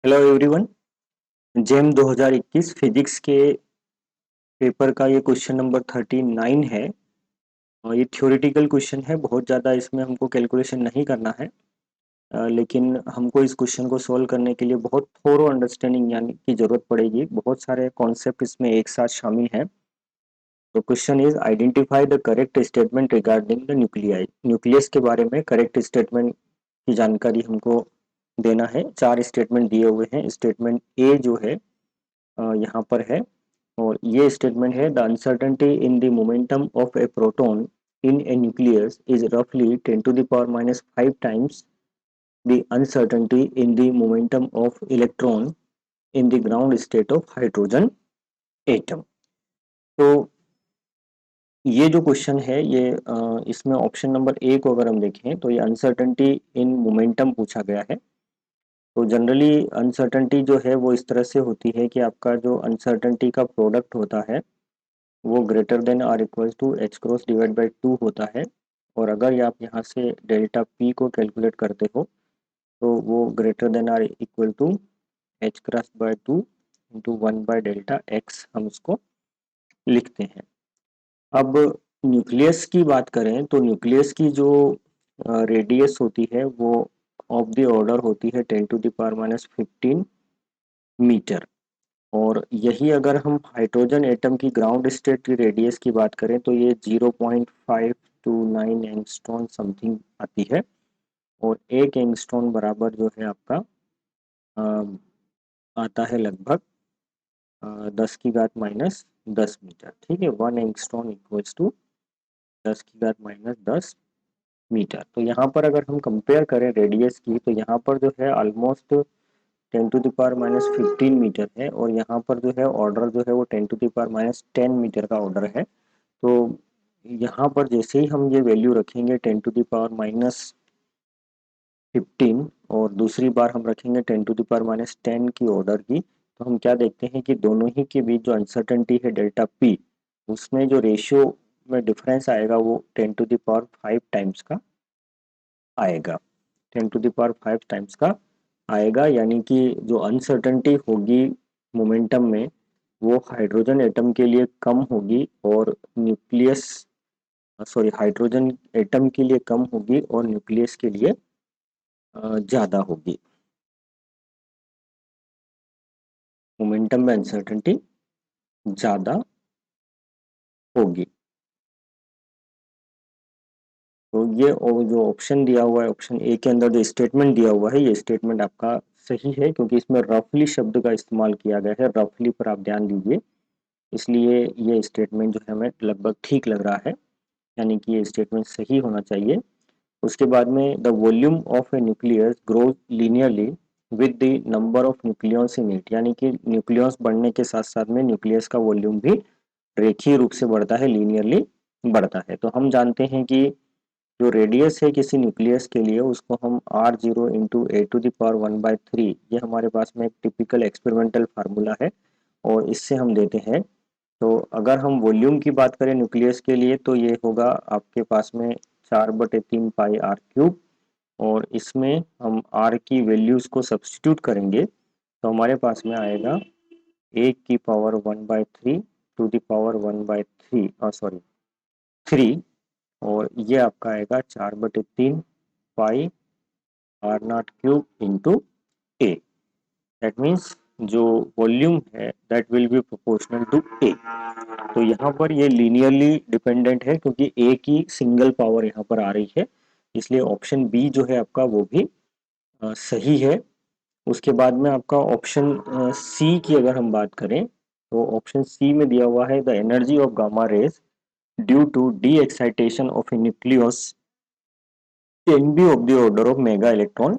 Hello everyone. GeM 2021 physics के paper का ये क्वेश्चन नंबर 39 है। और ये थ्योरेटिकल क्वेश्चन है, बहुत ज़्यादा इसमें हमको कैलकुलेशन नहीं करना है। लेकिन हमको इस क्वेश्चन को सॉल्व करने के लिए बहुत थोरो अंडरस्टैंडिंग यानी की ज़रूरत पड़ेगी। बहुत सारे कॉन्सेप्ट इसमें एक साथ शामिल हैं। तो question is identify the correct statement regarding the nuclei. Nucleus के बारे में करेक्ट स्टेटमेंट की जानकारी हमको देना है। 4 स्टेटमेंट दिए हुए हैं। स्टेटमेंट ए जो है यहाँ पर है, और ये स्टेटमेंट है the uncertainty in the momentum of a proton in a nucleus is रफली 10 to the power minus 5 times the uncertainty in the momentum of electron in the ground state of hydrogen atom. तो ये जो question है ये इसमें option number A को अगर हम देखें तो ये अनसर्टेनिटी इन मोमेंटम पूछा गया है। तो जनरली अनसर्टेनिटी जो है वो इस तरह से होती है कि आपका जो अनसर्टेनिटी का प्रोडक्ट होता है वो greater than or equals to H cross divide by 2 होता है। और अगर ये आप यहाँ से डेल्टा पी को कैलकुलेट करते हो तो वो greater than or equal to H cross by 2 into 1 by delta x हम उसको लिखते हैं। अब न्यूक्लियस की बात करें तो न्यूक्लियस की जो रेडियस होती है वो ऑफ द ऑर्डर होती है 10 to the power minus 15 metre. और यही अगर हम हाइड्रोजन एटम की ग्राउंड स्टेट की रेडियस की बात करें तो ये 0.529 एंगस्ट्रॉन समथिंग आती है। और एक एंगस्ट्रॉन बराबर जो है आपका आता है लगभग 10 की घात माइनस 10 मीटर। ठीक है, 1 एंगस्ट्रॉन इक्वल्स टू 10 की घात माइनस 10 मीटर। तो यहाँ पर अगर हम कंपेयर करें रेडियस की तो यहाँ पर जो है almost 10 to the power minus 15 metre है, और यहाँ पर जो है ऑर्डर जो है वो 10 to the power minus 10 metre का ऑर्डर है। तो यहाँ पर जैसे ही हम ये वैल्यू रखेंगे 10 टू द पावर माइनस 15, और दूसरी बार हम रखेंगे 10 टू द पावर माइनस 10 की ऑर्डर की, तो हम क्या देखते हैं कि दोनों ही के बीच जो अनसर्टेनिटी है डेल्टा पी, उसमें जो रेशियो में डिफरेंस आएगा वो 10 टू द पावर 5 टाइम्स का आएगा। 10 टू द पावर 5 टाइम्स का आएगा, यानी कि जो अनसर्टेनिटी होगी मोमेंटम में वो हाइड्रोजन एटम के लिए कम होगी और न्यूक्लियस सॉरी हाइड्रोजन एटम के लिए कम होगी और न्यूक्लियस के लिए ज़्यादा होगी। मोमेंटम में अनसर्टेनिटी ज़्यादा होगी। तो ये जो ऑप्शन दिया हुआ है, ऑप्शन ए के अंदर जो स्टेटमेंट दिया हुआ है, ये स्टेटमेंट आपका सही है, क्योंकि इसमें रफली शब्द का इस्तेमाल किया गया है। रफली पर आप ध्यान दीजिए, इसलिए ये स्टेटमेंट जो है हमें लगभग ठीक लग रहा है, यानी कि ये स्टेटमेंट सही होना चाहिए। उसके बाद में the volume of a nucleus grows linearly with the number of nucleons in it, यानी कि न्यूक्लियॉन्स बढ़ने के साथ साथ में न्यूक्लियस का वॉल्यूम भी रेखीय रूप से बढ़ता है, लीनियरली बढ़ता है। तो हम जानते हैं कि जो रेडियस है किसी न्यूक्लियस के लिए उसको हम R zero into A to the power 1/3, ये हमारे पास में एक टिपिकल एक्सपेरिमेंटल फार्मूला है, और इससे हम देते हैं। तो अगर हम वॉल्यूम की बात करें न्यूक्लियस के लिए तो ये होगा आपके पास में 4/3 पाई आर क्यूब, और इसमें हम आर की वैल्यूज को सब्स्टिट्यूट करेंगे तो हमारे पास में आएगा 1 की power 1/3 to the power 1/3 sorry 3, और ये आपका आएगा 4/3 pi r nought cube into a. That means जो वॉल्यूम है that will be proportional to a. तो यहाँ पर ये लीनियरली डिपेंडेंट है, क्योंकि ए की सिंगल पावर यहाँ पर आ रही है, इसलिए ऑप्शन बी जो है आपका वो भी सही है। उसके बाद में आपका ऑप्शन सी की अगर हम बात करें तो ऑप्शन सी में दिया हुआ है the energy of gamma rays due to de-excitation of a nucleus can be of the order of mega electron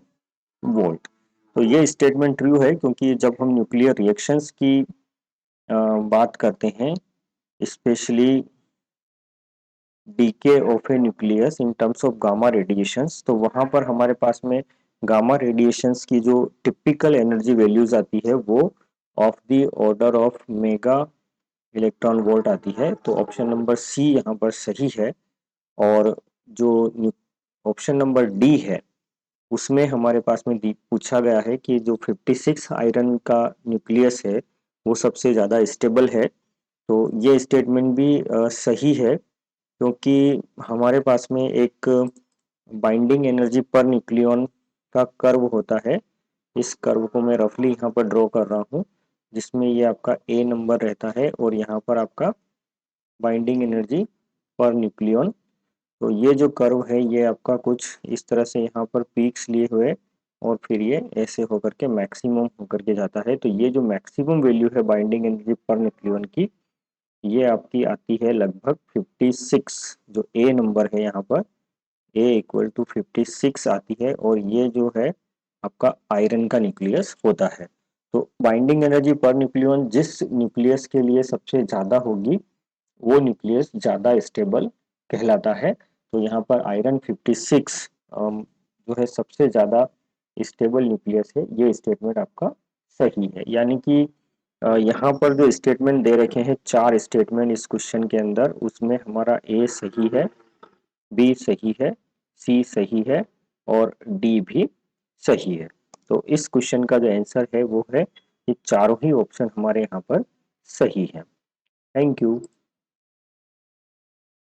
volt. तो ये स्टेटमेंट ट्रू है, क्योंकि जब हम न्यूक्लियर रिएक्शंस की बात करते हैं, specially DK of a nucleus in terms of gamma radiations, तो वहाँ पर हमारे पास में गामा रेडिएशंस की जो टिपिकल एनर्जी वैल्यूज आती है वो of the order of mega electron volt आती है। तो ऑप्शन नंबर सी यहाँ पर सही है। और जो ऑप्शन नंबर डी है उसमें हमारे पास में पूछा गया है कि जो 56 आयरन का न्यूक्लियस है वो सबसे ज़्यादा स्टेबल है। तो ये स्टेटमेंट भी सही है, क्योंकि हमारे पास में एक बाइंडिंग एनर्जी पर न्यूक्लियन का कर्व होता है। इस कर्व को मैं रफली यहाँ पर ड्रॉ कर रहा हूँ, जिसमें ये आपका ए नंबर रहता है और यहाँ पर आपका बाइंडिंग एनर्जी पर न्यूक्लियन। तो ये जो कर्व है ये आपका कुछ इस तरह से यहाँ पर पीक्स लिए हुए और फिर ये ऐसे होकर के मैक्सिमम होकर के जाता है। तो ये जो मैक्सिमम वैल्यू है बाइंडिंग एनर्जी पर न्यूक्लियन की, ये आपकी आती है लगभग 56। जो ए नंबर है यहाँ पर ए इक्वल टू 56 आती है, और ये जो है आपका आयरन का न्यूक्लियस होता है। तो बाइंडिंग एनर्जी पर न्यूक्लियन जिस न्यूक्लियस के लिए सबसे ज्यादा होगी वो न्यूक्लियस ज्यादा स्टेबल कहलाता है। तो यहाँ पर आयरन 56 जो है सबसे ज्यादा स्टेबल न्यूक्लियस है। ये स्टेटमेंट आपका सही है। यानी कि यहाँ पर जो स्टेटमेंट दे रखे हैं, चार स्टेटमेंट इस क्वेश्चन के अंदर, उसमें हमारा ए सही है, बी सही है, सी सही है और डी भी सही है। तो इस क्वेश्चन का जो आंसर है वो है कि चारों ही ऑप्शन हमारे यहाँ पर सही है। Thank you.